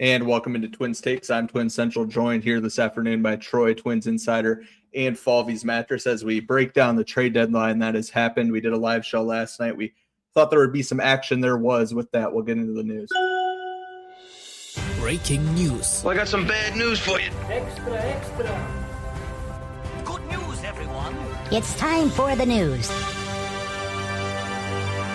And welcome into Twins Takes. I'm Twins Central, joined here this afternoon by Troy, Twins Insider, and Falvey's Mattress as we break down the trade deadline that has happened. We did a live show last night. We thought there would be some action. There was. With that, we'll get into the news. Breaking news. Well, I got some bad news for you. Extra. Good news, everyone. It's time for the news.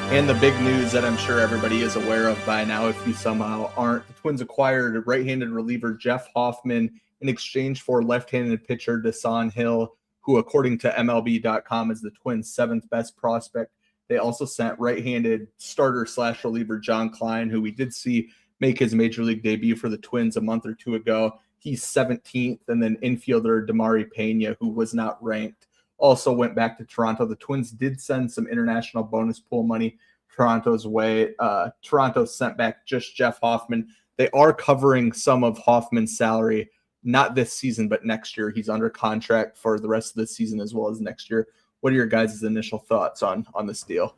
And the big news that I'm sure everybody is aware of by now, if you somehow aren't, the Twins acquired right-handed reliever Jeff Hoffman in exchange for left-handed pitcher Dasan Hill, who, according to MLB.com, is the Twins' seventh best prospect. They also sent right-handed starter/reliever John Klein, who we did see make his major league debut for the Twins a month or two ago. He's 17th, and then infielder Damari Pena, who was not ranked, also went back to Toronto. The Twins did send some international bonus pool money Toronto's way. Toronto sent back just Jeff Hoffman. They are covering some of Hoffman's salary, not this season, but next year. He's under contract for the rest of the season as well as next year. What are your guys' initial thoughts on this deal?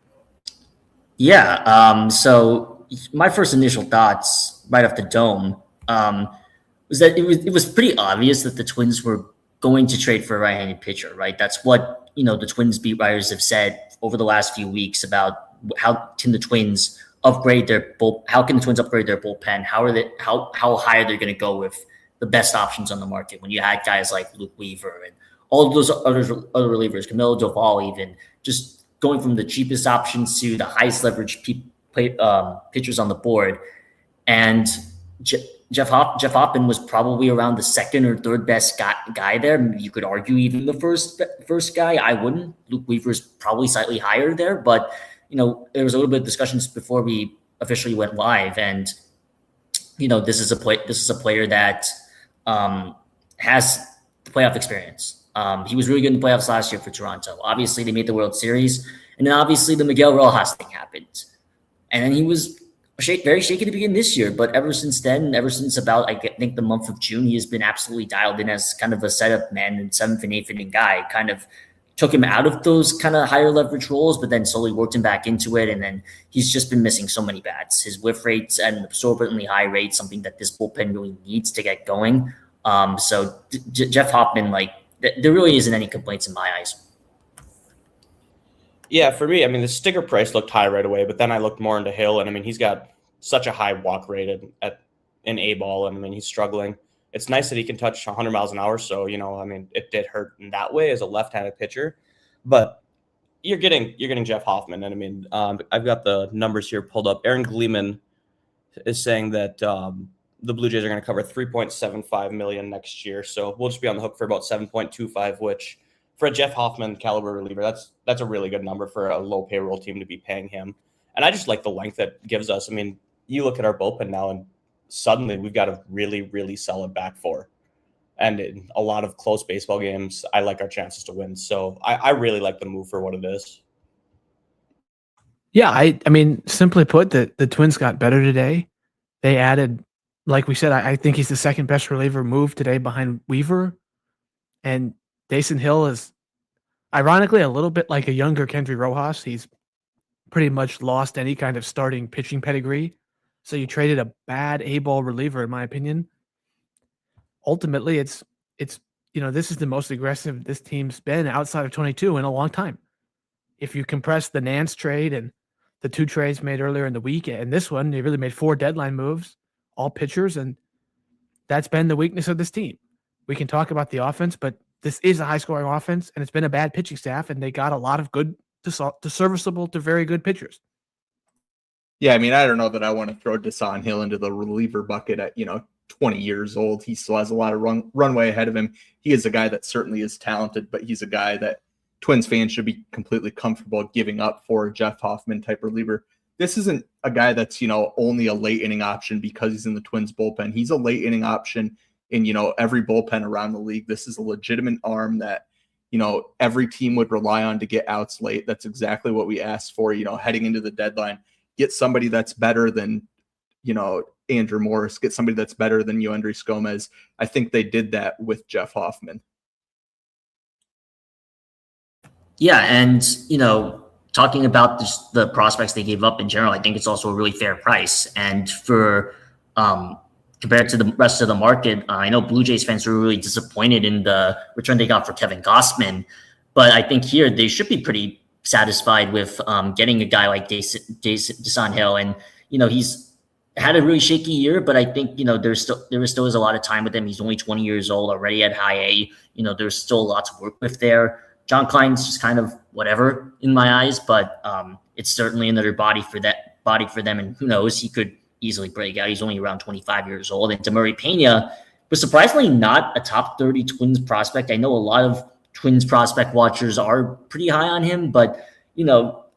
Yeah, so my first initial thoughts right off the dome was that it was pretty obvious that the Twins were going to trade for a right-handed pitcher, right? That's what, the Twins beat writers have said over the last few weeks about how can the Twins upgrade their bullpen? How high are they going to go with the best options on the market when you had guys like Luke Weaver and all of those other relievers, Camilo Doval, even just going from the cheapest options to the highest leverage pitchers on the board. And Jeff Hoffman was probably around the second or third best guy there. You could argue even the first guy. I wouldn't. Luke Weaver is probably slightly higher there, but there was a little bit of discussions before we officially went live, and this is a player that has the playoff experience. He was really good in the playoffs last year for Toronto. Obviously, they made the World Series, and then obviously the Miguel Rojas thing happened, and then he was very shaky to begin this year, but ever since then, ever since about, I think, the month of June, he has been absolutely dialed in as kind of a setup man and seventh and eighth inning guy. Kind of took him out of those kind of higher leverage roles, but then slowly worked him back into it. And then he's just been missing so many bats. His whiff rates at an absorbently high rate, something that this bullpen really needs to get going. So Jeff Hoffman, there really isn't any complaints in my eyes. Yeah, for me, the sticker price looked high right away, but then I looked more into Hill, and he's got such a high walk rate in A-ball, and he's struggling. It's nice that he can touch 100 miles an hour, so it did hurt in that way as a left-handed pitcher, but you're getting Jeff Hoffman, and I've got the numbers here pulled up. Aaron Gleeman is saying that the Blue Jays are going to cover $3.75 million next year, so we'll just be on the hook for about $7.25, which for a Jeff Hoffman caliber reliever, that's a really good number for a low payroll team to be paying him. And I just like the length that gives us. You look at our bullpen now, and suddenly we've got a really, really solid back four. And in a lot of close baseball games, I like our chances to win. So I really like the move for what it is. Yeah, I mean, simply put, the Twins got better today. They added, like we said, I think he's the second best reliever move today behind Weaver. And Dasan Hill is, ironically, a little bit like a younger Kendry Rojas. He's pretty much lost any kind of starting pitching pedigree. So you traded a bad A-ball reliever, in my opinion. Ultimately, it's this is the most aggressive this team's been outside of 22 in a long time. If you compress the Nance trade and the two trades made earlier in the week and this one, they really made 4 deadline moves, all pitchers, and that's been the weakness of this team. We can talk about the offense, but this is a high-scoring offense, and it's been a bad pitching staff, and they got a lot of good to serviceable to very good pitchers. Yeah, I don't know that I want to throw Dasan Hill into the reliever bucket at, 20 years old. He still has a lot of runway ahead of him. He is a guy that certainly is talented, but he's a guy that Twins fans should be completely comfortable giving up for a Jeff Hoffman type reliever. This isn't a guy that's, only a late inning option because he's in the Twins bullpen. He's a late inning option in, every bullpen around the league. This is a legitimate arm that, every team would rely on to get outs late. That's exactly what we asked for, heading into the deadline. Get somebody that's better than, Andrew Morris, get somebody that's better than Yoendrys Gomez. I think they did that with Jeff Hoffman. Yeah, and, talking about just the prospects they gave up in general, I think it's also a really fair price. And for compared to the rest of the market. I know Blue Jays fans were really disappointed in the return they got for Kevin Gausman, but I think here they should be pretty satisfied with getting a guy like Dason Hill. And, he's had a really shaky year, but I think, there still is a lot of time with him. He's only 20 years old, already at high A. There's still a lot to work with there. John Klein's just kind of whatever in my eyes, but it's certainly another body for them. And who knows, he could easily break out. He's only around 25 years old. And Demurray Pena was surprisingly not a top 30 Twins prospect. I know a lot of Twins prospect watchers are pretty high on him, but,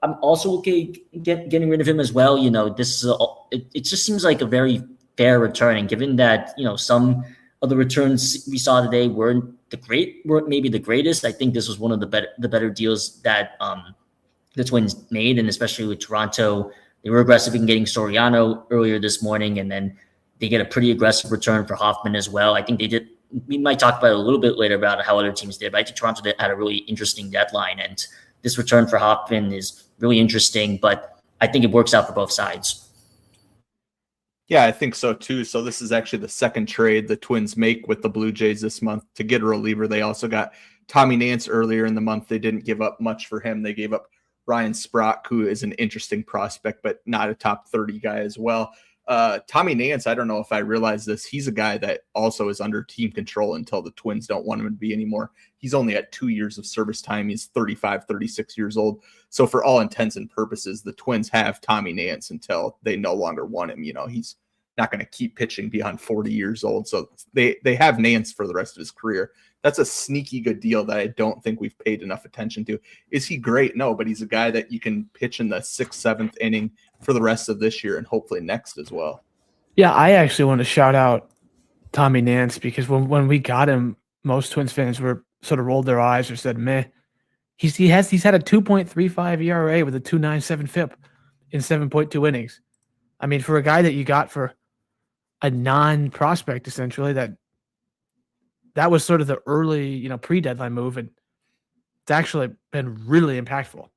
I'm also okay getting rid of him as well. This is it just seems like a very fair return. And given that, some of the returns we saw today weren't maybe the greatest, I think this was one of the better deals that the Twins made. And especially with Toronto, they were aggressive in getting Soriano earlier this morning, and then they get a pretty aggressive return for Hoffman as well. I think they did. We might talk about it a little bit later about how other teams did, but I think Toronto had a really interesting deadline, and this return for Hoffman is really interesting, but I think it works out for both sides. Yeah, I think so too. So this is actually the second trade the Twins make with the Blue Jays this month to get a reliever. They also got Tommy Nance earlier in the month. They didn't give up much for him. They gave up Ryan Sprock, who is an interesting prospect, but not a top 30 guy as well. Tommy Nance, I don't know if I realize this, he's a guy that also is under team control until the Twins don't want him to be anymore. He's only at 2 years of service time. He's 35, 36 years old. So for all intents and purposes, the Twins have Tommy Nance until they no longer want him. He's not going to keep pitching beyond 40 years old. So they have Nance for the rest of his career. That's a sneaky good deal that I don't think we've paid enough attention to. Is he great? No, but he's a guy that you can pitch in the 6th, 7th inning for the rest of this year and hopefully next as well. Yeah, I actually want to shout out Tommy Nance because when we got him, most Twins fans were sort of rolled their eyes or said, meh. He's had a 2.35 ERA with a 2.97 FIP in 7.2 innings. I mean, for a guy that you got for a non-prospect, essentially, that was sort of the early, pre-deadline move, and it's actually been really impactful.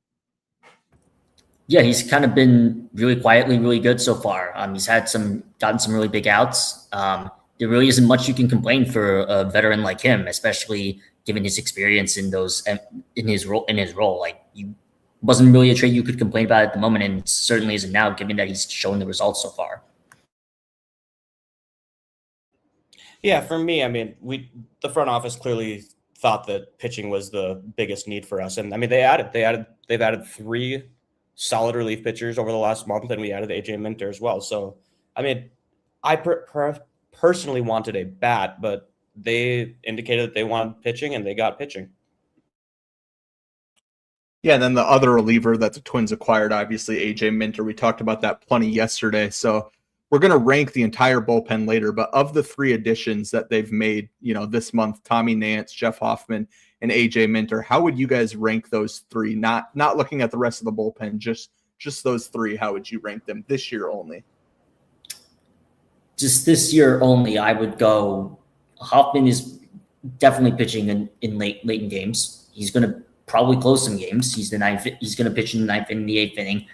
Yeah, he's kind of been really quietly really good so far. He's gotten some really big outs. There really isn't much you can complain for a veteran like him, especially given his experience in his role. Like, you wasn't really a trade you could complain about at the moment, and certainly isn't now, given that he's shown the results so far. Yeah, for me, I mean, the front office clearly thought that pitching was the biggest need for us, and I mean, they've added 3 solid relief pitchers over the last month, and we added AJ Minter as well. So, I mean, I personally wanted a bat, but they indicated that they wanted pitching, and they got pitching. Yeah, and then the other reliever that the Twins acquired, obviously, AJ Minter. We talked about that plenty yesterday. So we're going to rank the entire bullpen later, but of the 3 additions that they've made, this month, Tommy Nance, Jeff Hoffman, and AJ Minter, how would you guys rank those 3? Not looking at the rest of the bullpen, just those 3. How would you rank them this year only? Just this year only, I would go. Hoffman is definitely pitching in late in games. He's going to probably close some games. He's going to pitch in the 9th and the 8th inning.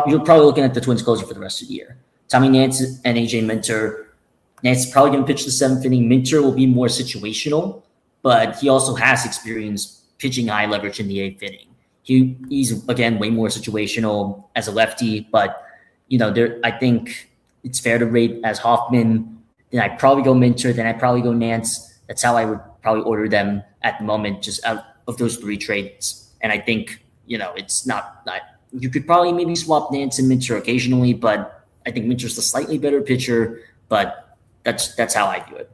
You're probably looking at the Twins closing for the rest of the year. Tommy Nance and AJ Minter. Nance is probably going to pitch the 7th inning. Minter will be more situational, but he also has experience pitching high leverage in the 8th inning. He's again way more situational as a lefty, but I think it's fair to rate as Hoffman. Then I'd probably go Minter. Then I'd probably go Nance. That's how I would probably order them at the moment, just out of those 3 trades. And I think it's not. You could probably maybe swap Nance and Minter occasionally, but I think Minter's the slightly better pitcher. But that's how I view it.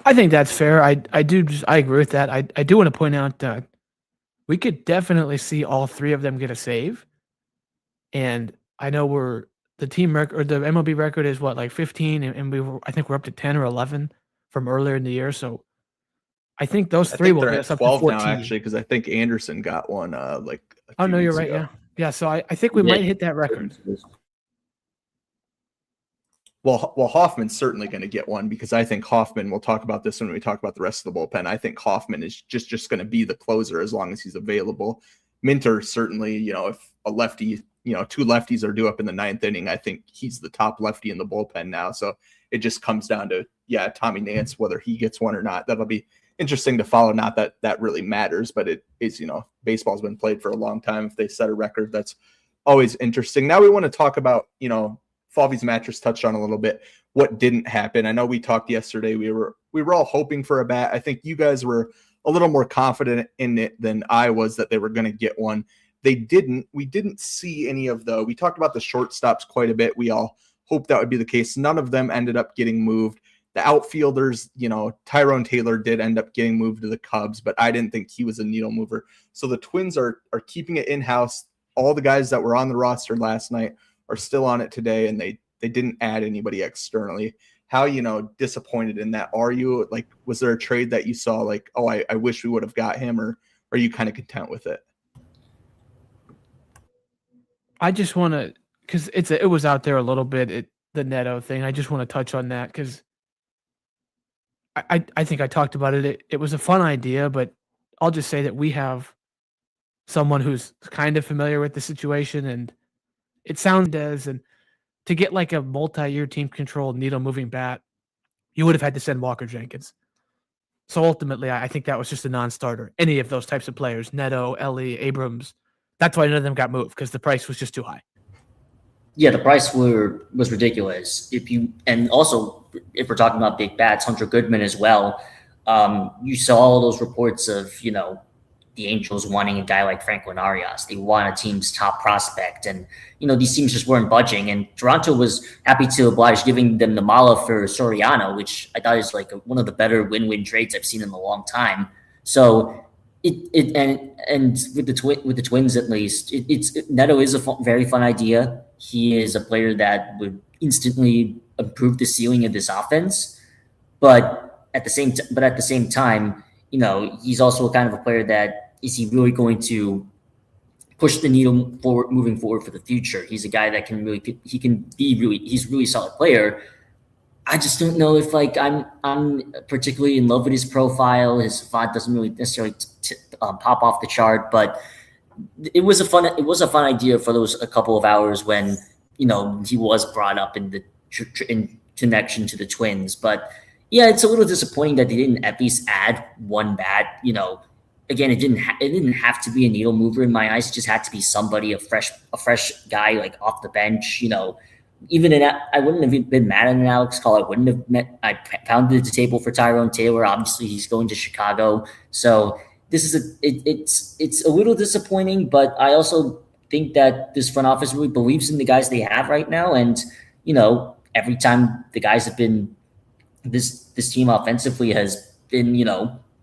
I think that's fair. I agree with that. I do want to point out that we could definitely see all 3 of them get a save. And I know the team record or the MLB record is like 15, and I think we're up to 10 or 11 from earlier in the year. So I think those 3 will get us up to 14 now, actually, because I think Anderson got one Oh no, you're right. Ago. Yeah. So I think we might hit that record. Well, Hoffman's certainly going to get one because I think Hoffman, we'll talk about this when we talk about the rest of the bullpen. I think Hoffman is just going to be the closer as long as he's available. Minter, certainly, if a lefty two lefties are due up in the ninth inning. I think he's the top lefty in the bullpen now. So it just comes down to, Tommy Nance, whether he gets one or not. That'll be interesting to follow. Not that that really matters, but it is, baseball's been played for a long time. If they set a record, that's always interesting. Now we want to talk about, Falvey's Mattress touched on a little bit what didn't happen. I know we talked yesterday. We were all hoping for a bat. I think you guys were a little more confident in it than I was that they were going to get one. They didn't. We didn't see any of we talked about the shortstops quite a bit. We all hoped that would be the case. None of them ended up getting moved. The outfielders, Tyrone Taylor did end up getting moved to the Cubs, but I didn't think he was a needle mover. So the Twins are keeping it in-house. All the guys that were on the roster last night are still on it today, and they didn't add anybody externally. How, disappointed in that are you? Like, was there a trade that you saw like, oh, I wish we would have got him, or are you kind of content with it? I just want to, because it was out there a little bit, the Neto thing. I just want to touch on that because I think I talked about it. It was a fun idea, but I'll just say that we have someone who's kind of familiar with the situation, and it sounds as, and to get like a multi-year team controlled needle moving bat, you would have had to send Walker Jenkins. So ultimately, I think that was just a non-starter. Any of those types of players, Neto, Ellie, Abrams, that's why none of them got moved, because the price was just too high. Yeah, the price was ridiculous. And also, if we're talking about big bats, Hunter Goodman as well. You saw all those reports of, the Angels wanting a guy like Franklin Arias. They want a team's top prospect. And, these teams just weren't budging. And Toronto was happy to oblige giving them the Mala for Soriano, which I thought is like one of the better win-win trades I've seen in a long time. So and with the Twins, at least, Neto is a very fun idea. He is a player that would instantly improve the ceiling of this offense. But at the same time, he's also kind of a player that, is he really going to push the needle forward, moving forward for the future? He's a guy that he's a really solid player. I just don't know if I'm particularly in love with his profile. His font doesn't really necessarily pop off the chart, but it was a fun idea for those a couple of hours when he was brought up in connection to the Twins. But yeah, it's a little disappointing that they didn't at least add one bat. Again, it didn't have to be a needle mover in my eyes. It just had to be somebody, a fresh guy, like off the bench. I wouldn't have been mad at an Alex Call. I pounded the table for Tyrone Taylor. Obviously, he's going to Chicago, so this is it's a little disappointing. But I also think that this front office really believes in the guys they have right now, and every time the guys have been this team offensively has been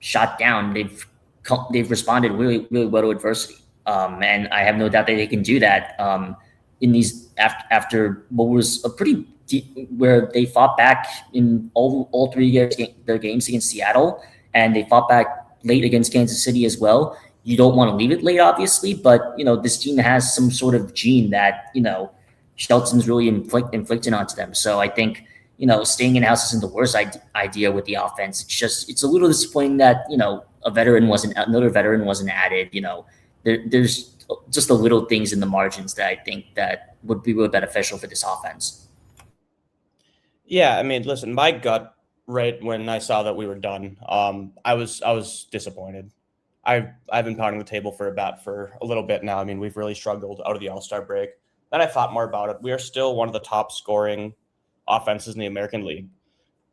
shot down, they've responded really, really well to adversity, and I have no doubt that they can do that. In these after what was a pretty deep, where they fought back in all three their games against Seattle, and they fought back late against Kansas City as well. You don't want to leave it late, obviously, but this team has some sort of gene that Shelton's really inflicting onto them. So I think staying in house isn't the worst idea with the offense. It's a little disappointing that another veteran wasn't added. There's just the little things in the margins that I think that would be really beneficial for this offense. Yeah, I mean, listen, my gut, right when I saw that we were done, I was disappointed. I've been pounding the table for a bat for a little bit now. I mean, we've really struggled out of the All-Star break. Then I thought more about it. We are still one of the top scoring offenses in the American League.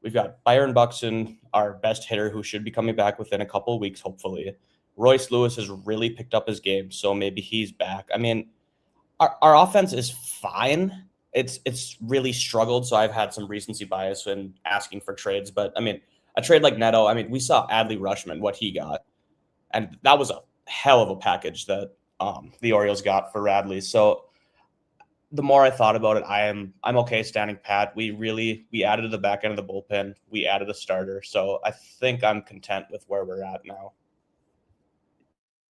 We've got Byron Buxton, our best hitter, who should be coming back within a couple of weeks, hopefully. Royce Lewis has really picked up his game, so maybe he's back. I mean, our offense is fine. It's really struggled, so I've had some recency bias in asking for trades. But, I mean, a trade like Neto, I mean, we saw Adley Rutschman, what he got. And that was a hell of a package that the Orioles got for Radley. So the more I thought about it, I'm okay standing pat. We added to the back end of the bullpen. We added a starter. So I think I'm content with where we're at now.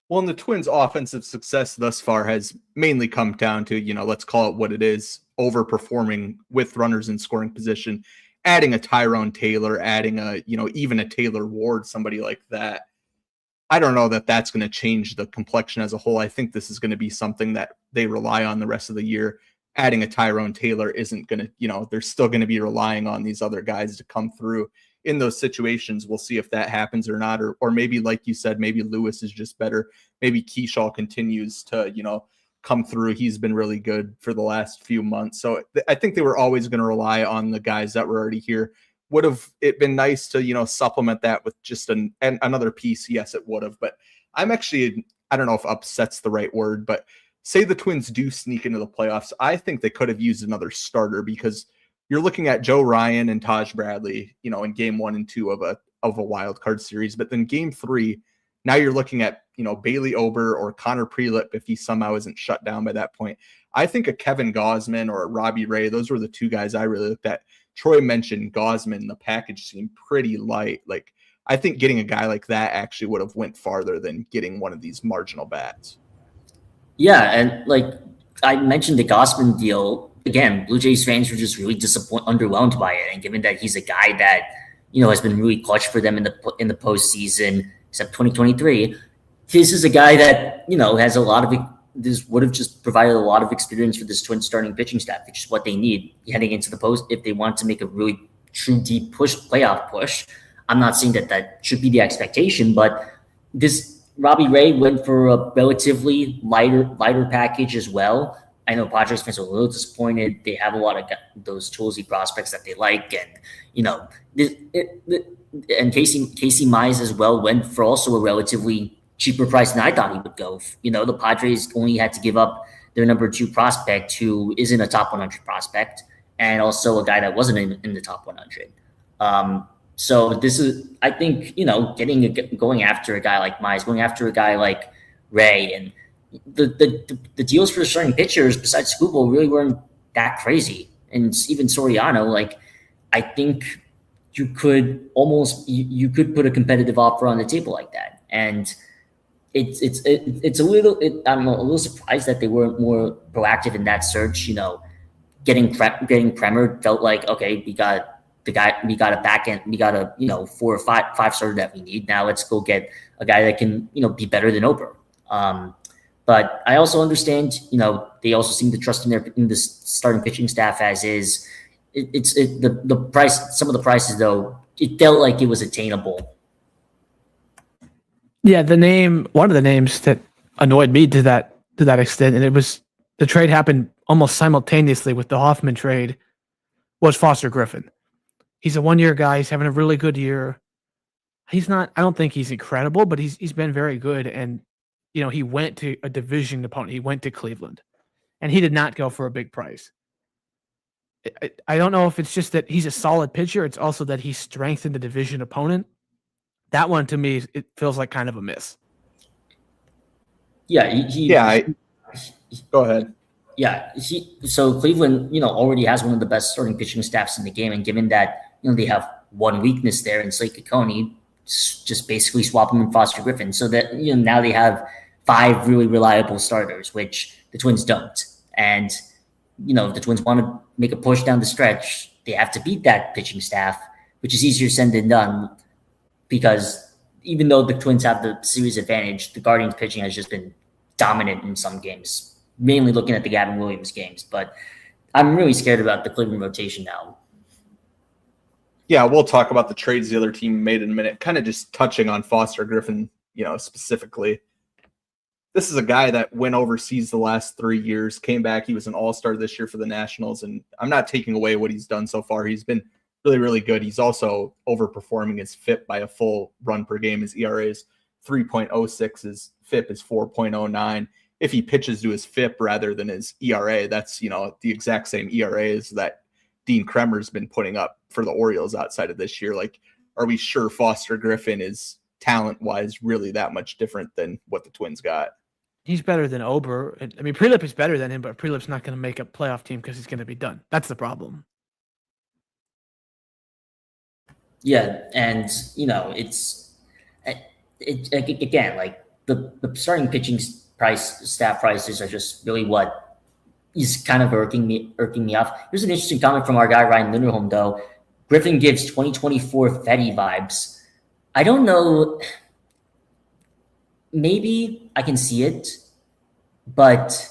Well, and the Twins' offensive success thus far has mainly come down to, let's call it what it is, overperforming with runners in scoring position, adding a Tyrone Taylor, adding a, even a Taylor Ward, somebody like that. I don't know that that's going to change the complexion as a whole. I think this is going to be something that they rely on the rest of the year. Adding a Tyrone Taylor isn't going to, they're still going to be relying on these other guys to come through in those situations. We'll see if that happens or not. Or maybe, like you said, maybe Lewis is just better. Maybe Keyshaw continues to, come through. He's been really good for the last few months. So I think they were always going to rely on the guys that were already here. Would have it been nice to, supplement that with just another piece? Yes, it would have. But I'm actually, I don't know if upset's the right word, but say the Twins do sneak into the playoffs, I think they could have used another starter, because you're looking at Joe Ryan and Taj Bradley, in game 1 and 2 of a wild card series. But then game 3, now you're looking at, Bailey Ober or Connor Prelip if he somehow isn't shut down by that point. I think a Kevin Gausman or a Robbie Ray, those were the two guys I really looked at. Troy mentioned Gausman. The package seemed pretty light. Like, I think getting a guy like that actually would have went farther than getting one of these marginal bats. Yeah, and like I mentioned the Gausman deal, again, Blue Jays fans were just really underwhelmed by it. And given that he's a guy that, has been really clutch for them in the postseason, except 2023, this is a guy that, has a lot of this would have just provided a lot of experience for this Twins starting pitching staff, which is what they need heading into the post if they want to make a really true deep playoff push. I'm not saying that should be the expectation, but this Robbie Ray went for a relatively lighter package as well. I know Padres fans are a little disappointed. They have a lot of those toolsy prospects that they like, and and Casey Mize as well went for also a relatively cheaper price than I thought he would go. The Padres only had to give up their number 2 prospect, who isn't a top 100 prospect, and also a guy that wasn't in the top 100. So this is, I think, going after a guy like Mize, going after a guy like Ray, and the deals for starting pitchers besides Skubal really weren't that crazy. And even Soriano, like, I think you could you could put a competitive offer on the table like that. And it's a little, I'm a little surprised that they weren't more proactive in that search. Getting Kremer felt like, okay, we got a back end, we got a 4 or 5 starter that we need. Now let's go get a guy that can be better than Ober. But I also understand, they also seem to trust in the starting pitching staff as is. The price, some of the prices though, it felt like it was attainable. Yeah, one of the names that annoyed me to that extent, and it was the trade happened almost simultaneously with the Hoffman trade, was Foster Griffin. He's a 1-year guy. He's having a really good year. He's not, I don't think he's incredible, but he's been very good. And, he went to a division opponent. He went to Cleveland, and he did not go for a big price. I don't know if it's just that he's a solid pitcher. It's also that he strengthened the division opponent. That one, to me, it feels like kind of a miss. Yeah, Go ahead. Yeah, so Cleveland, already has one of the best starting pitching staffs in the game, and given that they have one weakness there in Slate Ciccone, just basically swap him in Foster Griffin, so that now they have 5 really reliable starters, which the Twins don't. And if the Twins want to make a push down the stretch, they have to beat that pitching staff, which is easier said than done. Because even though the Twins have the series advantage, the Guardians pitching has just been dominant in some games, mainly looking at the Gavin Williams games. But I'm really scared about the Cleveland rotation now. Yeah, we'll talk about the trades the other team made in a minute. Kind of just touching on Foster Griffin, specifically. This is a guy that went overseas the last 3 years, came back. He was an all-star this year for the Nationals, and I'm not taking away what he's done so far. He's been really, really good. He's also overperforming his FIP by a full run per game. His ERA is 3.06. His FIP is 4.09. If he pitches to his FIP rather than his ERA, that's, the exact same ERA as that Dean Kremer's been putting up for the Orioles outside of this year. Like, are we sure Foster Griffin is talent-wise really that much different than what the Twins got? He's better than Ober. I mean, Prelip is better than him, but Prelip's not going to make a playoff team because he's going to be done. That's the problem. Yeah, and it's again, like the starting pitching staff prices are just really what is kind of irking me off. Here's an interesting comment from our guy Ryan Linderholm though. Griffin gives 2024 Fetty vibes. I don't know. maybe I can see it, but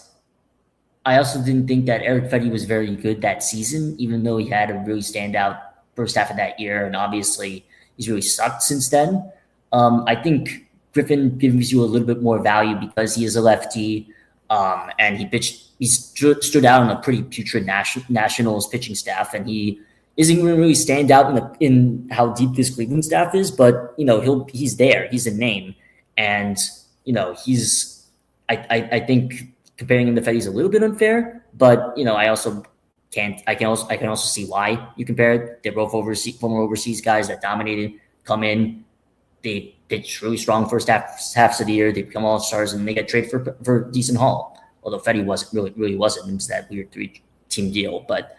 I also didn't think that Eric Fetty was very good that season, even though he had a really standout first half of that year, and obviously he's really sucked since then. I think Griffin gives you a little bit more value because he is a lefty, and he stood out on a pretty putrid Nationals pitching staff, and he isn't going to really stand out in how deep this Cleveland staff is, but he's there, he's a name, and I think comparing him to Fetty's a little bit unfair, but I can also see why you compare it. They're both former overseas guys that dominated, come in, they pitch really strong first halves of the year, they become all-stars, and they get traded for a decent haul. Although Fetty really wasn't. It was that weird 3-team deal. But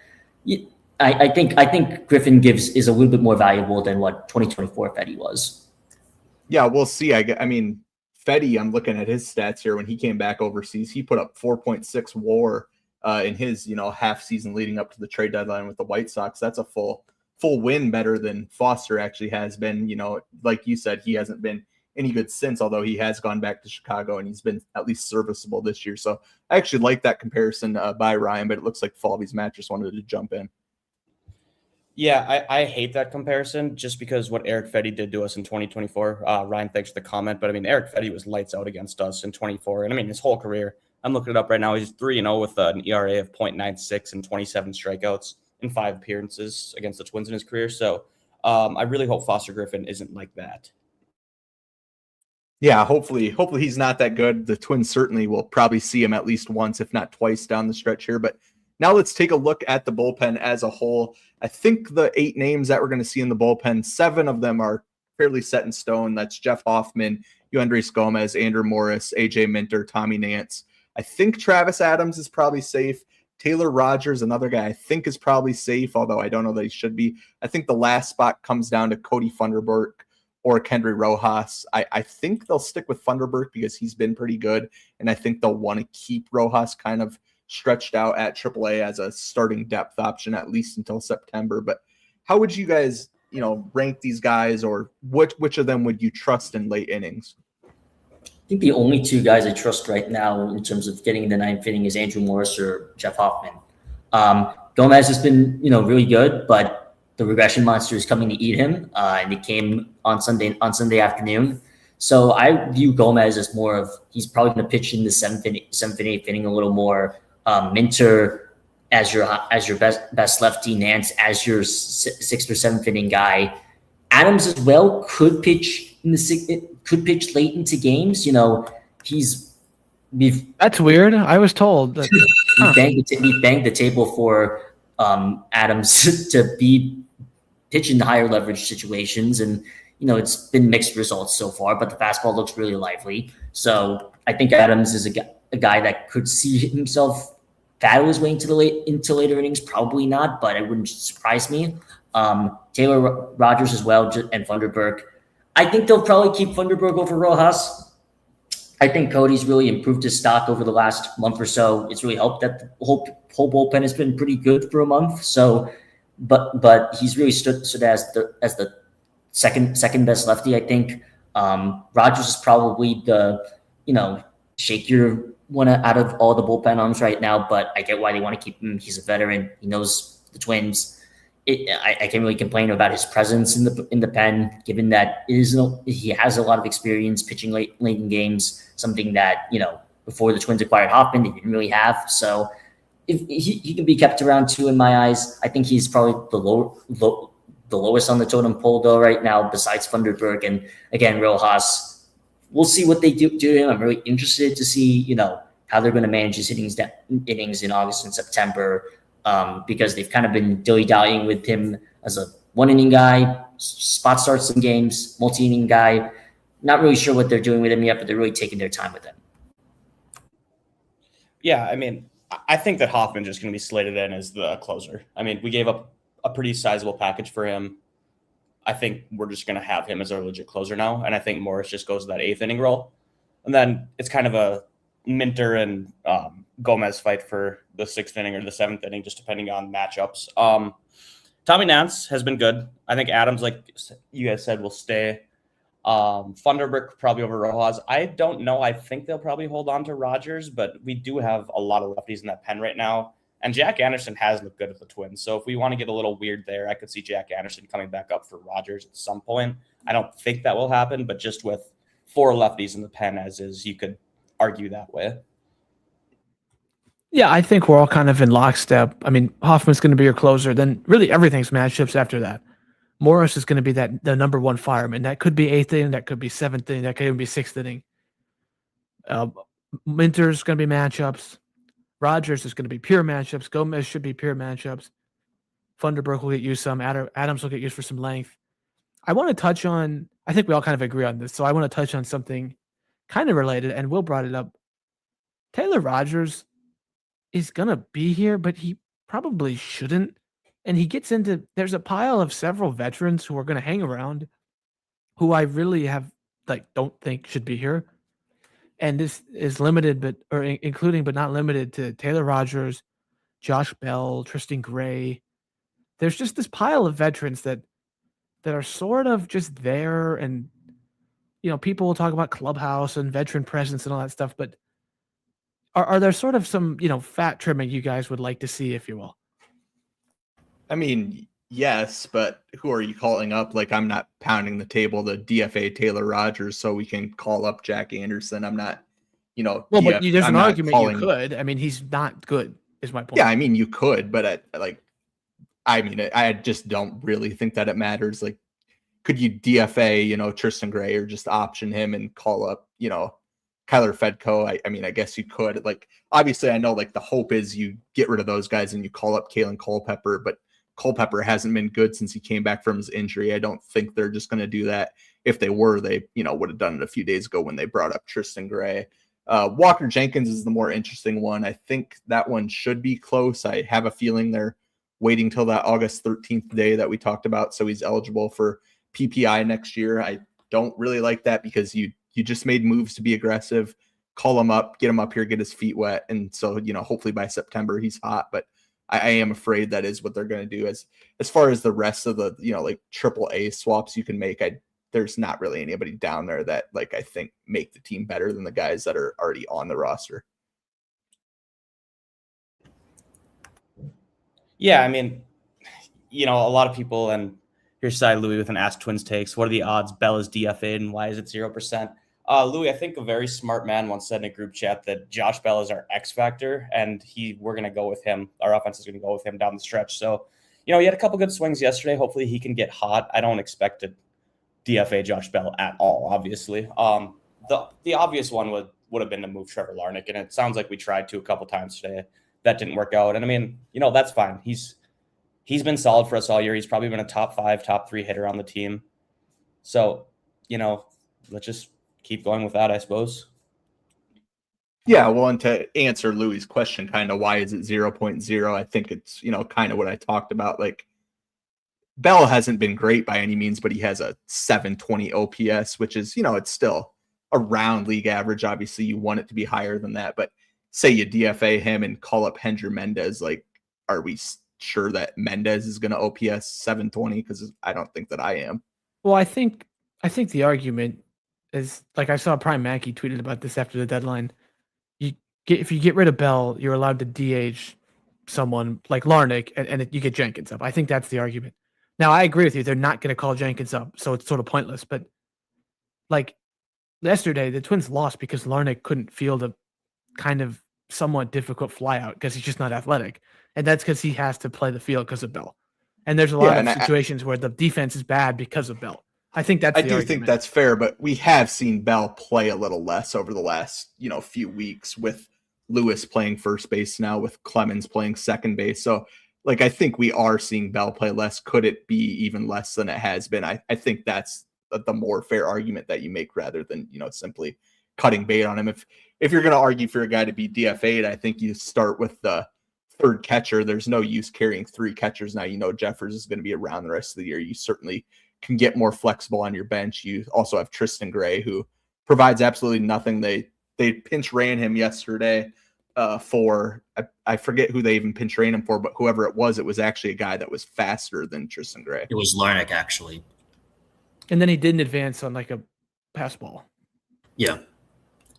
I think Griffin is a little bit more valuable than what 2024 Fetty was. Yeah, we'll see. I mean, Fetty, I'm looking at his stats here. When he came back overseas, he put up 4.6 WAR in his half season leading up to the trade deadline with the White Sox. That's a full win, better than Foster actually has been. Like you said, he hasn't been any good since, although he has gone back to Chicago and he's been at least serviceable this year. So I actually like that comparison by Ryan, but it looks like Falvey's Mattress wanted to jump in. Yeah, I hate that comparison just because what Eric Fetty did to us in 2024. Ryan, thanks for the comment. But I mean, Eric Fetty was lights out against us in 24. And I mean, his whole career, I'm looking it up right now. He's 3-0 with an ERA of 0.96 and 27 strikeouts in 5 appearances against the Twins in his career. So I really hope Foster Griffin isn't like that. Yeah, hopefully he's not that good. The Twins certainly will probably see him at least once, if not twice down the stretch here. But now let's take a look at the bullpen as a whole. I think the 8 names that we're going to see in the bullpen, 7 of them are fairly set in stone. That's Jeff Hoffman, Yoendrys Gomez, Andrew Morris, AJ Minter, Tommy Nance. I think Travis Adams is probably safe. Taylor Rogers, another guy I think is probably safe, although I don't know that he should be. I think the last spot comes down to Cody Funderburk or Kendry Rojas. I think they'll stick with Funderburk because he's been pretty good, and I think they'll want to keep Rojas kind of stretched out at AAA as a starting depth option at least until September. But how would you guys, rank these guys, or which of them would you trust in late innings? I think the only 2 guys I trust right now in terms of getting the 9th inning is Andrew Morris or Jeff Hoffman. Gomez has been, really good, but the regression monster is coming to eat him, and it came on Sunday afternoon. So I view Gomez as more of, he's probably going to pitch in the 7th and 8th inning a little more. Minter as your best lefty, Nance as your 6th or 7th inning guy. Adams as well could pitch late into games. That's weird. I was told that we banged the table for Adams to be pitching higher leverage situations, and it's been mixed results so far, but the fastball looks really lively. So I think Adams is a guy that could see himself battle his way into later innings. Probably not, but it wouldn't surprise me. Taylor Rogers as well, and Funderburk. I think they'll probably keep Funderburk over Rojas. I think Cody's really improved his stock over the last month or so. It's really helped that the whole bullpen has been pretty good for a month. So, but he's really stood as the second best lefty. I think Rogers is probably the shakier one out of all the bullpen arms right now. But I get why they want to keep him. He's a veteran. He knows the Twins. I can't really complain about his presence in the pen, given that he has a lot of experience pitching late in games, something that before the Twins acquired Hoffman, they didn't really have. So if he can be kept around 2 in my eyes. I think he's probably the lowest on the totem pole though right now, besides Funderburk, and again Rojas. We'll see what they do to him. I'm really interested to see how they're going to manage his innings in August and September. Because they've kind of been dilly-dallying with him as a 1-inning guy, spot starts some games, multi-inning guy. Not really sure what they're doing with him yet, but they're really taking their time with him. Yeah, I mean, I think that Hoffman's just going to be slated in as the closer. I mean, we gave up a pretty sizable package for him. I think we're just going to have him as our legit closer now, and I think Morris just goes to that 8th inning role. And then it's kind of a Minter and Gomez fight for the 6th inning or the 7th inning, just depending on matchups. Tommy Nance has been good. I think Adams, like you guys said, will stay. Funderburk probably over Rojas. I don't know. I think they'll probably hold on to Rogers, but we do have a lot of lefties in that pen right now. And Jack Anderson has looked good with the Twins. So if we want to get a little weird there, I could see Jack Anderson coming back up for Rogers at some point. I don't think that will happen, but just with 4 lefties in the pen as is, you could argue that way. Yeah, I think we're all kind of in lockstep. I mean, Hoffman's going to be your closer. Then really everything's matchups after that. Morris is going to be the number 1 fireman. That could be 8th inning. That could be 7th inning. That could even be 6th inning. Minter's going to be matchups. Rogers is going to be pure matchups. Gomez should be pure matchups. Funderburk will get used some. Adams will get used for some length. I want to touch on, I think we all kind of agree on this, so I want to touch on something kind of related, and Will brought it up. Taylor Rogers is going to be here, but he probably shouldn't. And he gets into, there's a pile of several veterans who are going to hang around who I really don't think should be here. And this is limited, including but not limited to Taylor Rogers, Josh Bell, Tristan Gray. There's just this pile of veterans that are sort of just there, and people will talk about clubhouse and veteran presence and all that stuff. But are there sort of some fat trimming you guys would like to see, if you will? I mean, yes, but who are you calling up? Like, I'm not pounding the table to DFA Taylor Rogers so we can call up Jack Anderson. I'm not, Well, but there's an argument you could. I mean, he's not good, is my point. Yeah, I mean, you could, but I just don't really think that it matters. Like, could you DFA, Tristan Gray, or just option him and call up, Kyler Fedko? I mean, I guess you could. Like, obviously, I know, like, the hope is you get rid of those guys and you call up Kalen Culpepper, but Culpepper hasn't been good since he came back from his injury. I don't think they're just going to do that. If they were, they, would have done it a few days ago when they brought up Tristan Gray. Walker Jenkins is the more interesting one. I think that one should be close. I have a feeling they're waiting till that August 13th day that we talked about, so he's eligible for PPI next year. I don't really like that because you just made moves to be aggressive. Call him up, get him up here, get his feet wet, and so hopefully by September he's hot. But I am afraid that is what they're going to do. As far as the rest of the like AAA swaps you can make, there's not really anybody down there that I think make the team better than the guys that are already on the roster. Yeah, I mean, a lot of people, and here's Cy Louis with an Ask Twins takes. What are the odds Bell is DFA'd and why is it 0%? Louis, I think a very smart man once said in a group chat that Josh Bell is our X factor, and we're going to go with him. Our offense is going to go with him down the stretch. So, he had a couple good swings yesterday. Hopefully he can get hot. I don't expect to DFA Josh Bell at all, obviously. The obvious one would have been to move Trevor Larnach, and it sounds like we tried to a couple times today. That didn't work out. And I mean, that's fine. He's been solid for us all year. He's probably been a top 5, top 3 hitter on the team. So, let's just keep going with that, I suppose. Yeah, well, and to answer Louis' question, kind of why is it 0.0? I think it's, kind of what I talked about. Like, Bell hasn't been great by any means, but he has a 720 OPS, which is, it's still around league average. Obviously, you want it to be higher than that, but say you DFA him and call up Hendry Mendez, like, are we sure that Mendez is going to OPS 720? Because I don't think that I am. Well, I think the argument is, like, I saw Prime Mackey tweeted about this after the deadline. If you get rid of Bell, you're allowed to DH someone like Larnach, and you get Jenkins up. I think that's the argument. Now, I agree with you. They're not going to call Jenkins up, so it's sort of pointless. But, like, yesterday, the Twins lost because Larnach couldn't field a kind of somewhat difficult flyout because he's just not athletic. And that's because he has to play the field because of Bell. And there's a lot of situations where the defense is bad because of Bell. I think that's the argument. Think that's fair, but we have seen Bell play a little less over the last, few weeks, with Lewis playing first base now, with Clemens playing second base. So, like, I think we are seeing Bell play less. Could it be even less than it has been? I think that's the more fair argument that you make, rather than, simply cutting bait on him. If you're going to argue for a guy to be DFA'd, I think you start with the third catcher. There's no use carrying 3 catchers now. Jeffers is going to be around the rest of the year. You certainly can get more flexible on your bench. You also have Tristan Gray, who provides absolutely nothing. They pinch ran him yesterday for, I forget who they even pinch ran him for, but whoever it was actually a guy that was faster than Tristan Gray. It was Larnach, actually. And then he didn't advance on like a pass ball. Yeah.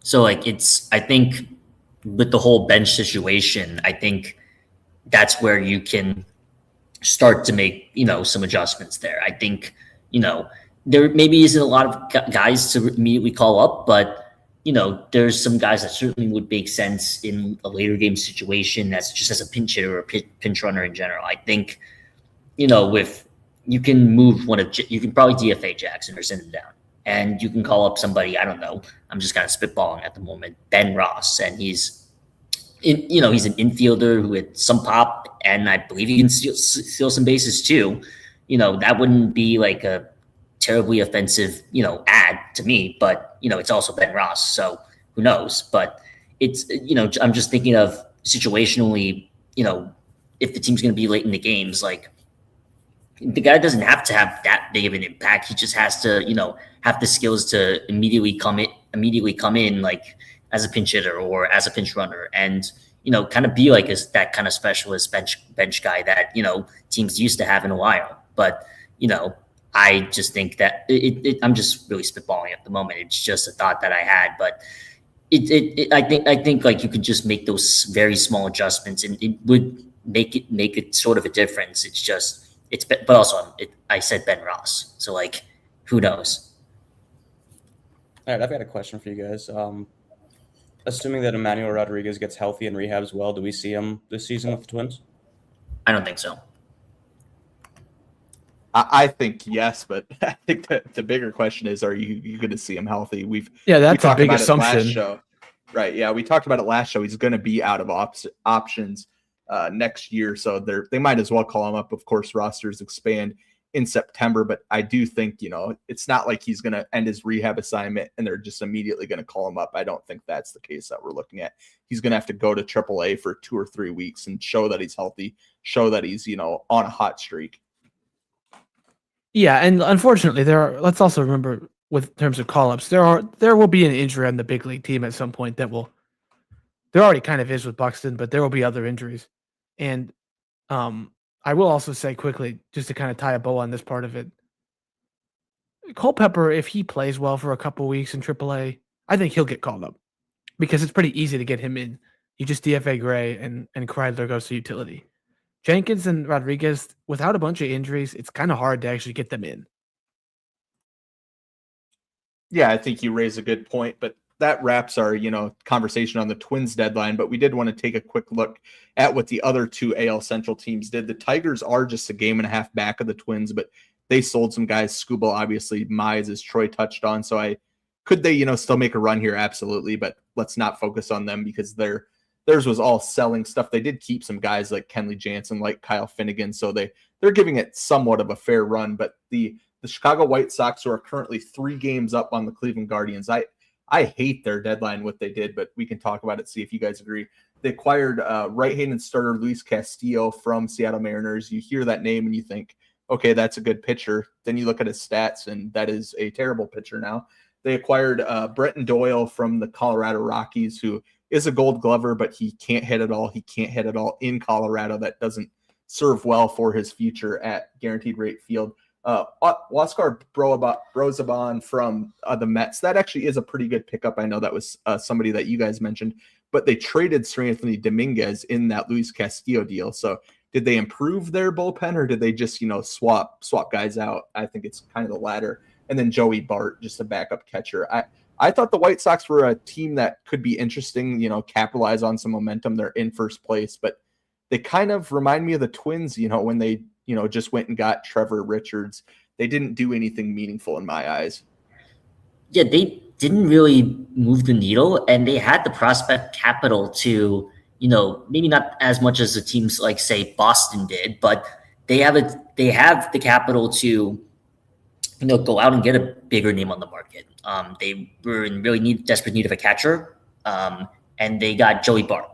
So I think with the whole bench situation, I think that's where you can start to make, some adjustments there. I think, there maybe isn't a lot of guys to immediately call up, but, there's some guys that certainly would make sense in a later game situation that's just as a pinch hitter or a pinch runner in general. I think, with you can move you can probably DFA Jackson or send him down. And you can call up somebody, I don't know, I'm just kind of spitballing at the moment, Ben Ross. And he's an infielder who had some pop, and I believe he can steal some bases too. That wouldn't be like a terribly offensive, ad to me, but, it's also Ben Ross. So who knows? But it's, I'm just thinking of situationally, if the team's going to be late in the games, like, the guy doesn't have to have that big of an impact. He just has to, have the skills to immediately come in like as a pinch hitter or as a pinch runner, and kind of be like that kind of specialist bench guy that teams used to have in a while. But I just think that I'm just really spitballing at the moment. It's just a thought that I had, but I think like you could just make those very small adjustments, and it would make it sort of a difference. But also I said Ben Ross, so like who knows? All right, I've got a question for you guys. Assuming that Emmanuel Rodriguez gets healthy and rehabs well, do we see him this season with the Twins? I don't think so. I think yes, but I think that the bigger question is, are you going to see him healthy? That's a big about assumption. It last show. Right, yeah, we talked about it last show. He's going to be out of options next year, so they might as well call him up. Of course, rosters expand in September, but I do think, it's not like he's going to end his rehab assignment and they're just immediately going to call him up. I don't think that's the case that we're looking at. He's going to have to go to AAA for 2 or 3 weeks and show that he's healthy, show that he's, on a hot streak. Yeah, and unfortunately, let's also remember with terms of call-ups, there will be an injury on the big league team at some point there already kind of is with Buxton, but there will be other injuries. And I will also say quickly, just to kind of tie a bow on this part of it, Culpepper, if he plays well for a couple weeks in AAA, I think he'll get called up because it's pretty easy to get him in. You just DFA Gray and Kreidler goes to utility. Jenkins and Rodriguez, without a bunch of injuries, it's kind of hard to actually get them in. Yeah, I think you raise a good point, but that wraps our, conversation on the Twins deadline, but we did want to take a quick look at what the other 2 AL Central teams did. The Tigers are just a game and a half back of the Twins, but they sold some guys. Skubal, obviously, Mize, as Troy touched on. So could they, still make a run here? Absolutely, but let's not focus on them because theirs was all selling stuff. They did keep some guys like Kenley Jansen, like Kyle Finnegan, so they're giving it somewhat of a fair run. But the Chicago White Sox, who are currently 3 games up on the Cleveland Guardians, I hate their deadline, what they did, but we can talk about it, see if you guys agree. They acquired right-handed starter Luis Castillo from Seattle Mariners. You hear that name and you think, okay, that's a good pitcher. Then you look at his stats, and that is a terrible pitcher now. They acquired Brenton Doyle from the Colorado Rockies, who is a Gold Glover, but he can't hit at all. He can't hit at all in Colorado. That doesn't serve well for his future at Guaranteed Rate Field. Huascar Brosabon from the Mets. That actually is a pretty good pickup. I know that was somebody that you guys mentioned, but they traded Seranthony Dominguez in that Luis Castillo deal. So did they improve their bullpen, or did they just, swap guys out? I think it's kind of the latter. And then Joey Bart, just a backup catcher. I thought the White Sox were a team that could be interesting, capitalize on some momentum. They're in first place, but they kind of remind me of the Twins, when they just went and got Trevor Richards. They didn't do anything meaningful in my eyes. Yeah, they didn't really move the needle, and they had the prospect capital to, maybe not as much as the teams like, say, Boston did, but they have the capital to, go out and get a bigger name on the market. They were in really desperate need of a catcher, and they got Joey Bart.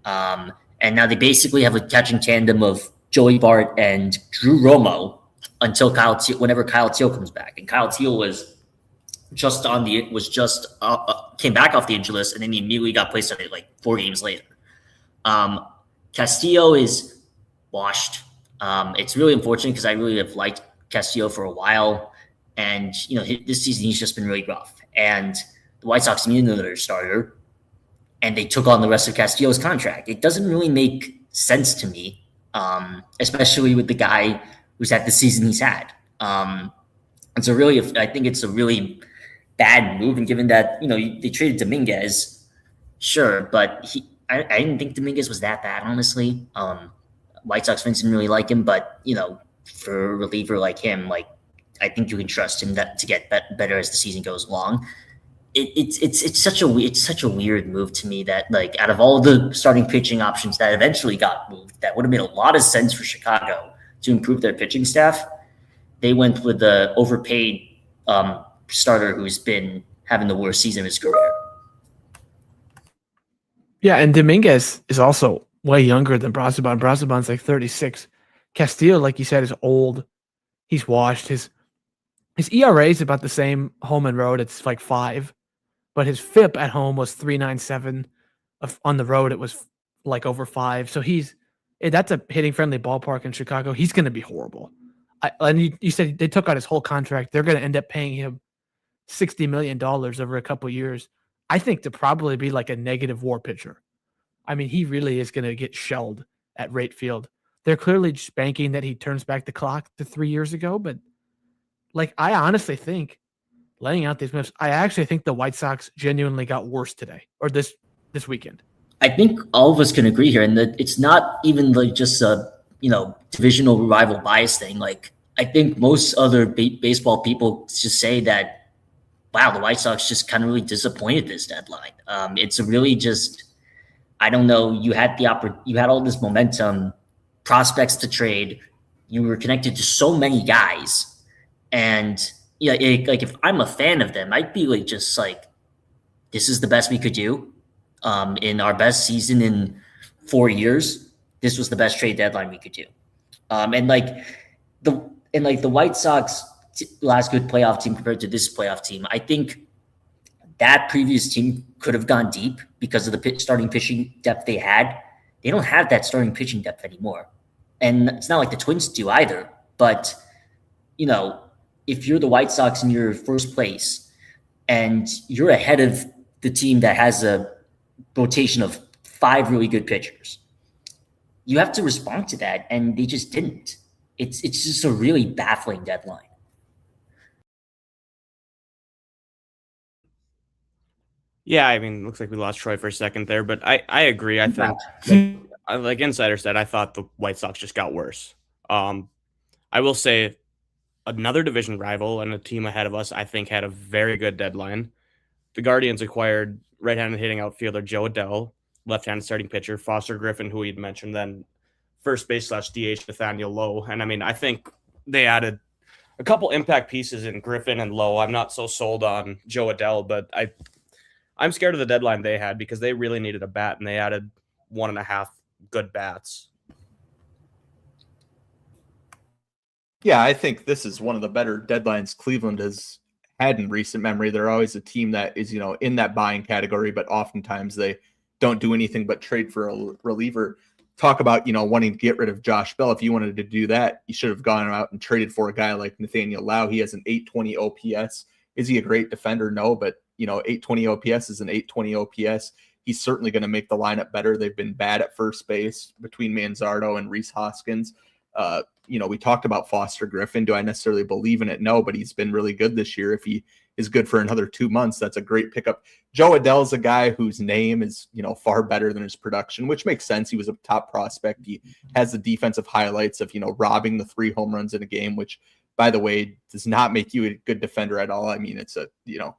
And now they basically have a catching tandem of Joey Bart and Drew Romo until whenever Kyle Teal comes back. And Kyle Teal came back off the injury list, and then he immediately got placed on it like 4 games later. Castillo is washed. It's really unfortunate because I really have liked Castillo for a while, And, this season he's just been really rough. And the White Sox needed another starter, and they took on the rest of Castillo's contract. It doesn't really make sense to me, especially with the guy who's had the season he's had. I think it's a really bad move, and given that, they traded Dominguez, sure, but I didn't think Dominguez was that bad, honestly. White Sox fans didn't really like him, but, for a reliever like him, I think you can trust him to get better as the season goes along. It's such a weird move to me that, out of all the starting pitching options that eventually got moved, that would have made a lot of sense for Chicago to improve their pitching staff, they went with the overpaid starter who's been having the worst season of his career. Yeah, and Dominguez is also way younger than Brazoban. Brazoban's 36. Castillo, like you said, is old. He's washed. His ERA is about the same home and road. It's 5, but his FIP at home was 3.97. On the road, it was over 5. So that's a hitting friendly ballpark in Chicago. He's going to be horrible. And you said they took out his whole contract. They're going to end up paying him $60 million over a couple years. I think to probably be a negative WAR pitcher. I mean, he really is going to get shelled at right field. They're clearly just banking that he turns back the clock to 3 years ago, but I honestly think, laying out these moves, I actually think the White Sox genuinely got worse today or this weekend. I think all of us can agree here, and that it's not even just a divisional rival bias thing. I think most other baseball people just say that, wow, the White Sox just kind of really disappointed this deadline. It's a really just, I don't know. You had all this momentum, prospects to trade. You were connected to so many guys. And if I'm a fan of them, I'd be this is the best we could do. In our best season in 4 years, this was the best trade deadline we could do. The White Sox last good playoff team compared to this playoff team, I think that previous team could have gone deep because of the starting pitching depth they had. They don't have that starting pitching depth anymore. And it's not like the Twins do either. But, if you're the White Sox in your first place and you're ahead of the team that has a rotation of 5 really good pitchers, you have to respond to that, and they just didn't. It's just a really baffling deadline. Yeah, I mean, looks like we lost Troy for a second there, but I agree. I think, like Insider said, I thought the White Sox just got worse. I will say another division rival and a team ahead of us, I think, had a very good deadline. The Guardians acquired right-handed hitting outfielder Joe Adell, left-handed starting pitcher Foster Griffin, who we'd mentioned, then first base /DH Nathaniel Lowe. And I mean, I think they added a couple impact pieces in Griffin and Lowe. I'm not so sold on Joe Adell, but I'm scared of the deadline they had because they really needed a bat, and they added 1.5 good bats. Yeah, I think this is one of the better deadlines Cleveland has had in recent memory. They're always a team that is, in that buying category, but oftentimes they don't do anything but trade for a reliever. Talk about, wanting to get rid of Josh Bell. If you wanted to do that, you should have gone out and traded for a guy like Nathaniel Lowe. He has an 820 OPS. Is he a great defender? No, but 820 OPS is an 820 OPS. He's certainly going to make the lineup better. They've been bad at first base between Manzardo and Rhys Hoskins. We talked about Foster Griffin. Do I necessarily believe in it? No, but he's been really good this year. If he is good for another 2 months, that's a great pickup. Joe Adell is a guy whose name is, far better than his production, which makes sense. He was a top prospect. He has the defensive highlights of, robbing the 3 home runs in a game, which, by the way, does not make you a good defender at all. I mean, it's a,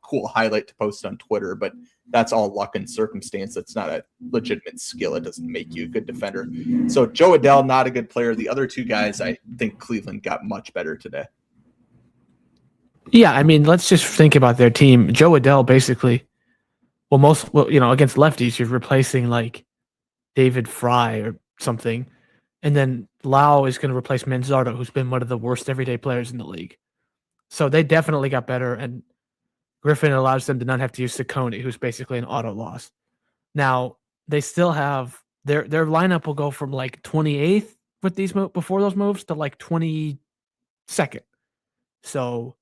cool highlight to post on Twitter, but that's all luck and circumstance. That's not a legitimate skill. It doesn't make you a good defender. So Joe Adell, not a good player. The other 2 guys, I think Cleveland got much better today. Yeah, I mean, let's just think about their team. Joe Adell basically, against lefties, you're replacing David Fry or something. And then Lau is going to replace Manzardo, who's been one of the worst everyday players in the league. So they definitely got better. And Griffin allows them to not have to use Ciccone, who's basically an auto loss. Now, they still have their lineup will go from 28th with these before those moves to 22nd. So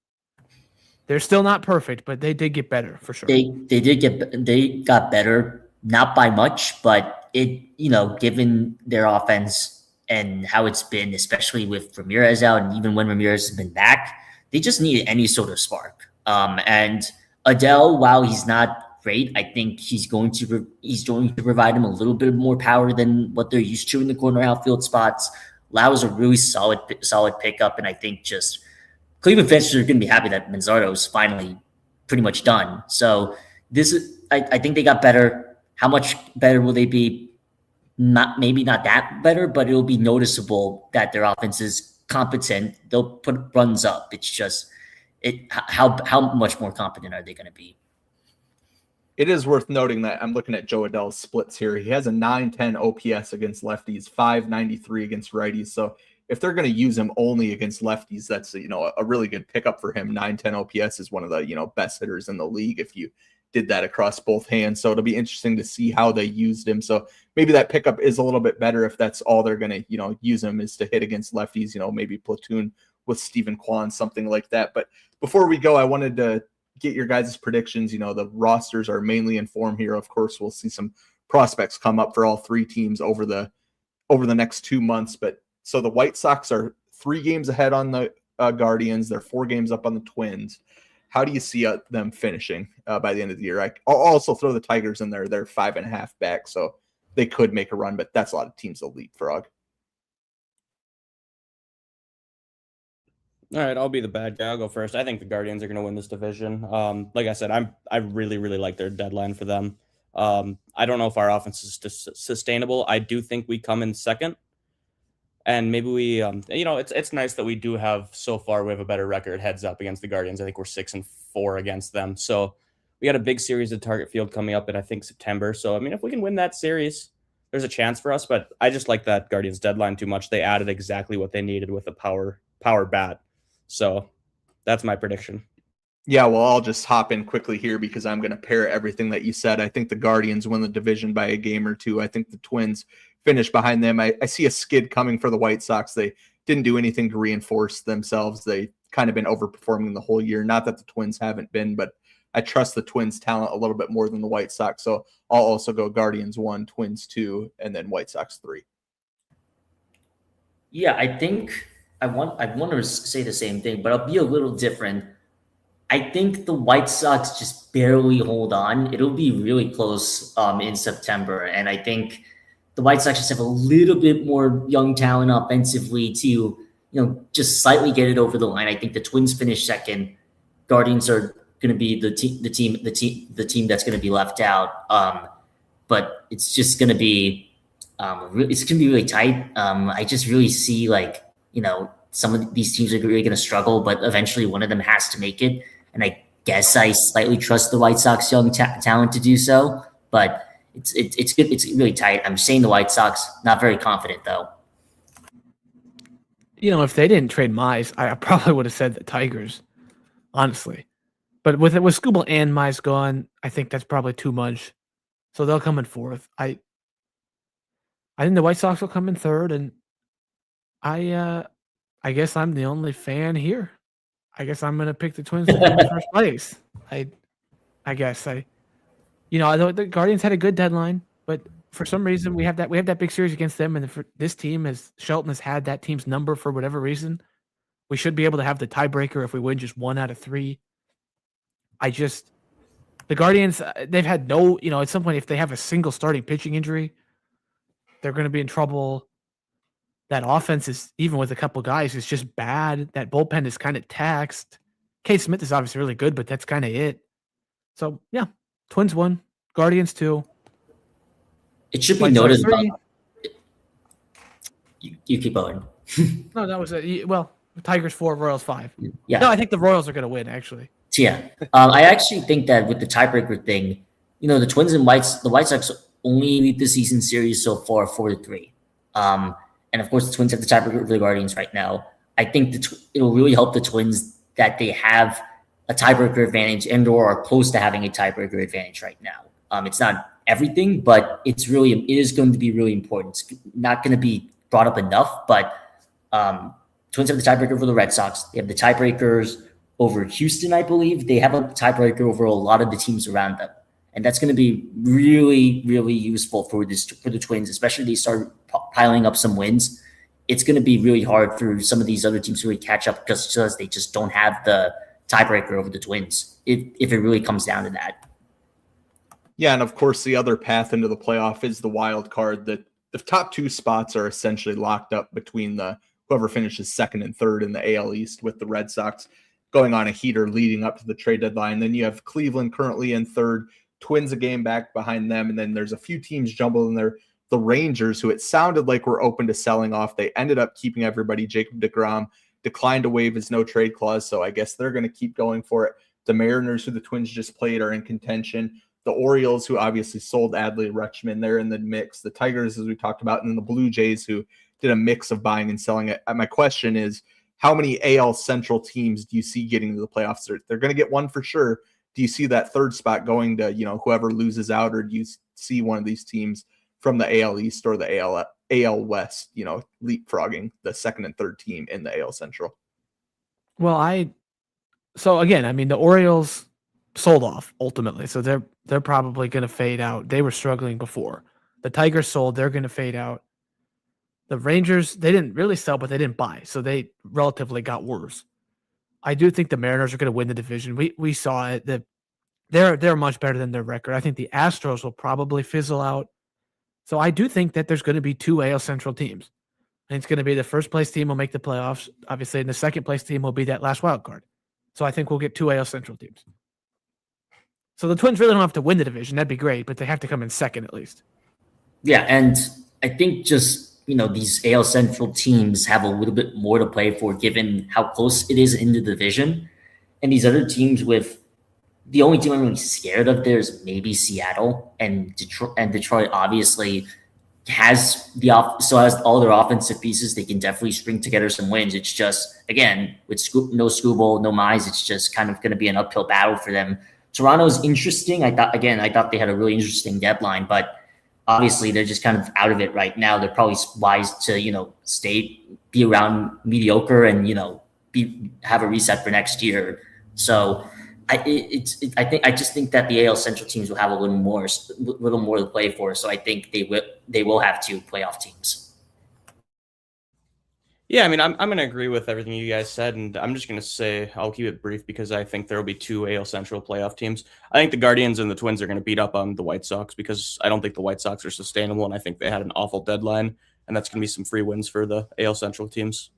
They're still not perfect, but they did get better for sure. They got better, not by much, but given their offense and how it's been, especially with Ramirez out, and even when Ramirez has been back, they just need any sort of spark. And Adele, while he's not great, I think he's going to provide him a little bit more power than what they're used to in the corner outfield spots. Lau is a really solid pickup, and I think just Cleveland fans are going to be happy that Manzardo is finally pretty much done. So I think they got better. How much better will they be? Maybe not that better, but it'll be noticeable that their offense is competent. They'll put runs up. It's just how much more competent are they going to be? It is worth noting that I'm looking at Joe Adele's splits here. He has a 910 OPS against lefties, 593 against righties. So if they're going to use him only against lefties, that's a really good pickup for him. 910 OPS is one of the best hitters in the league if you did that across both hands. So it'll be interesting to see how they used him. So maybe that pickup is a little bit better if that's all they're going to use him is to hit against lefties. Maybe platoon with Stephen Kwan, something like that. But before we go, I wanted to get your guys' predictions. The rosters are mainly in form here. Of course, we'll see some prospects come up for all three teams over the next 2 months. But so the White Sox are 3 games ahead on the Guardians. They're 4 games up on the Twins. How do you see them finishing by the end of the year? I'll also throw the Tigers in there. They're 5.5 back, so they could make a run, but that's a lot of teams to leapfrog. All right, I'll be the bad guy. I'll go first. I think the Guardians are going to win this division. Like I said, I really, really like their deadline for them. I don't know if our offense is sustainable. I do think we come in second, and maybe we, it's nice that we do have so far. We have a better record heads up against the Guardians. I think we're 6-4 against them. So we got a big series at Target Field coming up in I think September. So I mean, if we can win that series, there's a chance for us. But I just like that Guardians deadline too much. They added exactly what they needed with a power bat. So that's my prediction. Yeah, well, I'll just hop in quickly here because I'm going to pair everything that you said. I think the Guardians win the division by a game or 2. I think the Twins finish behind them. I see a skid coming for the White Sox. They didn't do anything to reinforce themselves. They kind of been overperforming the whole year. Not that the Twins haven't been, but I trust the Twins' talent a little bit more than the White Sox. So I'll also go Guardians 1, Twins 2, and then White Sox 3. Yeah, I think I want to say the same thing, but I'll be a little different. I think the White Sox just barely hold on. It'll be really close in September, and I think the White Sox just have a little bit more young talent offensively to just slightly get it over the line. I think the Twins finish second. Guardians are going to be the team that's going to be left out. But it's just going to be really tight. I just really see some of these teams are really going to struggle, but eventually one of them has to make it. And I guess I slightly trust the White Sox young talent to do so, but it's good. It's really tight. I'm saying the White Sox, not very confident though. If they didn't trade Mize, I probably would have said the Tigers, honestly. But with Skubal and Mize gone, I think that's probably too much. So they'll come in 4th. I think the White Sox will come in 3rd, and I guess I'm the only fan here. I guess I'm gonna pick the Twins to come in first place. I guess the Guardians had a good deadline, but for some reason we have that big series against them, and this team Shelton has had that team's number for whatever reason. We should be able to have the tiebreaker if we win just 1 out of 3. The Guardians, they've had at some point if they have a single starting pitching injury, they're going to be in trouble. That offense is, even with a couple guys, is just bad. That bullpen is kind of taxed. Case Smith is obviously really good, but that's kind of it. So, yeah, Twins 1, Guardians 2. It should be noted. You keep going. No, that was it. Well, Tigers 4, Royals 5. Yeah. No, I think the Royals are going to win, actually. Yeah. I actually think that with the tiebreaker thing, the Twins and the White Sox only lead the season series so far 4-3. And of course, the Twins have the tiebreaker for the Guardians right now. I think it'll really help the Twins that they have a tiebreaker advantage and/or are close to having a tiebreaker advantage right now. It's not everything, but it is going to be really important. It's not going to be brought up enough, but Twins have the tiebreaker for the Red Sox. They have the tiebreakers over Houston, I believe. They have a tiebreaker over a lot of the teams around them. And that's going to be really, really useful for the Twins, especially they start piling up some wins. It's going to be really hard for some of these other teams to really catch up because they just don't have the tiebreaker over the Twins if it really comes down to that. Yeah, and of course, the other path into the playoff is the wild card. The top two spots are essentially locked up between whoever finishes second and third in the AL East, with the Red Sox going on a heater leading up to the trade deadline. Then you have Cleveland currently in third, Twins a game back behind them, and then there's a few teams jumbled in there. The Rangers, who it sounded like were open to selling off, they ended up keeping everybody. Jacob deGrom declined to waive his no-trade clause, so I guess they're going to keep going for it. The Mariners, who the Twins just played, are in contention. The Orioles, who obviously sold Adley Rutschman, they're in the mix. The Tigers, as we talked about, and then the Blue Jays, who did a mix of buying and selling it. My question is, how many AL Central teams do you see getting to the playoffs? They're going to get one for sure. Do you see that third spot going to, whoever loses out, or do you see one of these teams from the AL East or the AL West, leapfrogging the second and third team in the AL Central? Well, so again, I mean, the Orioles sold off ultimately, so they're probably going to fade out. They were struggling before. The Tigers sold, they're going to fade out. The Rangers, they didn't really sell, but they didn't buy, so they relatively got worse. I do think the Mariners are going to win the division. We saw it. That they're much better than their record. I think the Astros will probably fizzle out. So I do think that there's going to be two AL Central teams. And it's going to be the first place team will make the playoffs, obviously, and the second place team will be that last wild card. So I think we'll get two AL Central teams. So the Twins really don't have to win the division. That'd be great, but they have to come in second at least. Yeah, and I think just these AL Central teams have a little bit more to play for given how close it is in the division. And these other teams, with the only team I'm really scared of there is maybe Seattle, and Detroit obviously has has all their offensive pieces. They can definitely string together some wins. It's just, again, with no Skubal, no Mize, it's just kind of going to be an uphill battle for them. Toronto's interesting. I thought they had a really interesting deadline, but obviously, they're just kind of out of it right now. They're probably wise to, be around mediocre and, have a reset for next year. So I just think that the AL Central teams will have a little more to play for. So I think they will have two playoff teams. Yeah, I mean, I'm going to agree with everything you guys said, and I'm just going to say I'll keep it brief because I think there will be two AL Central playoff teams. I think the Guardians and the Twins are going to beat up on the White Sox because I don't think the White Sox are sustainable, and I think they had an awful deadline, and that's going to be some free wins for the AL Central teams.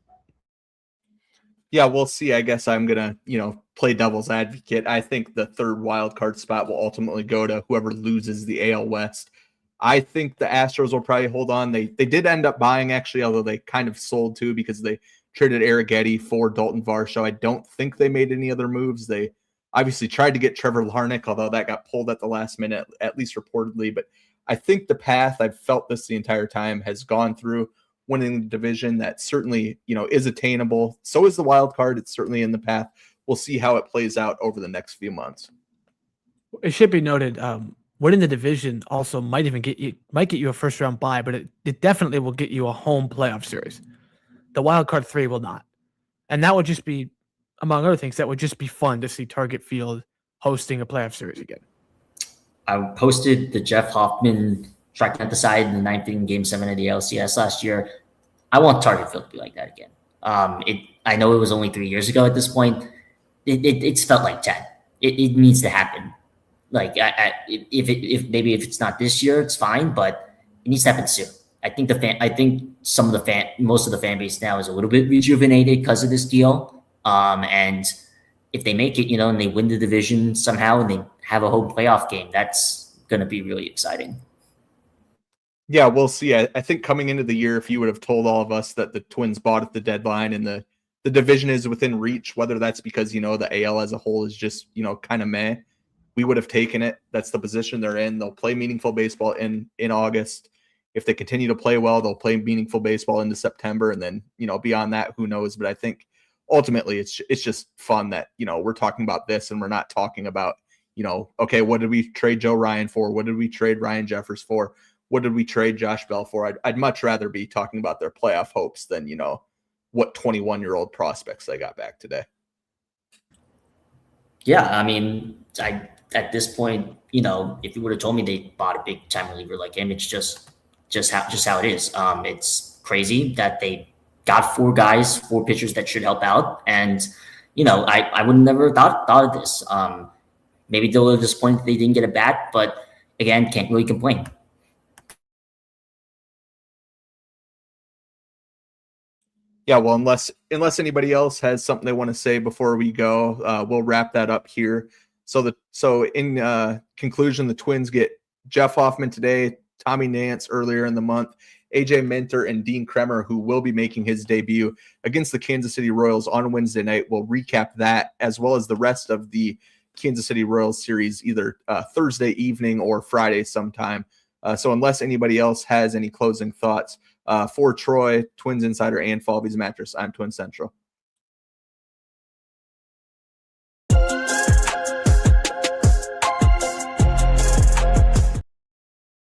Yeah, we'll see. I guess I'm going to, play devil's advocate. I think the third wild card spot will ultimately go to whoever loses the AL West. I think the Astros will probably hold on. They did end up buying, actually, although they kind of sold too because they traded Arrighetti for Dalton Varsho. I don't think they made any other moves. They obviously tried to get Trevor Larnach, although that got pulled at the last minute, at least reportedly. But I think the path, I've felt this the entire time, has gone through winning the division. That certainly, is attainable. So is the wild card. It's certainly in the path. We'll see how it plays out over the next few months. It should be noted, winning the division also might get you a first round bye, but it definitely will get you a home playoff series. The wild card 3 will not. And that would just be, among other things, that would just be fun to see Target Field hosting a playoff series again. I posted the Jeff Hoffman striking at the side in the 9th inning Game 7 of the LCS last year. I want Target Field to be like that again. I know it was only 3 years ago at this point. It's felt like 10. It needs to happen. Like, if it's not this year, it's fine, but it needs to happen soon. I think most of the fan base now is a little bit rejuvenated because of this deal. And if they make it, and they win the division somehow and they have a home playoff game, that's going to be really exciting. Yeah, we'll see. I think coming into the year, if you would have told all of us that the Twins bought at the deadline and the division is within reach, whether that's because, the AL as a whole is just, kind of meh, we would have taken it. That's the position they're in. They'll play meaningful baseball in August. If they continue to play well, they'll play meaningful baseball into September. And then, beyond that, who knows? But I think ultimately it's just fun that, we're talking about this and we're not talking about, okay, what did we trade Joe Ryan for? What did we trade Ryan Jeffers for? What did we trade Josh Bell for? I'd much rather be talking about their playoff hopes than, what 21-year-old prospects they got back today. Yeah, I mean, at this point, if you would have told me they bought a big time reliever like him, it's just how it is. It's crazy that they got four pitchers that should help out, and I would have never thought of this. Maybe they're a little disappointed they didn't get a bat, but again, can't really complain. Yeah, well, unless anybody else has something they want to say before we go, we'll wrap that up here. So in conclusion, the Twins get Jeff Hoffman today, Tommy Nance earlier in the month, AJ Minter, and Dean Kremer, who will be making his debut against the Kansas City Royals on Wednesday night. We'll recap that as well as the rest of the Kansas City Royals series either Thursday evening or Friday sometime. So unless anybody else has any closing thoughts, for Troy, Twins Insider, and Falvey's Mattress, I'm Twin Central.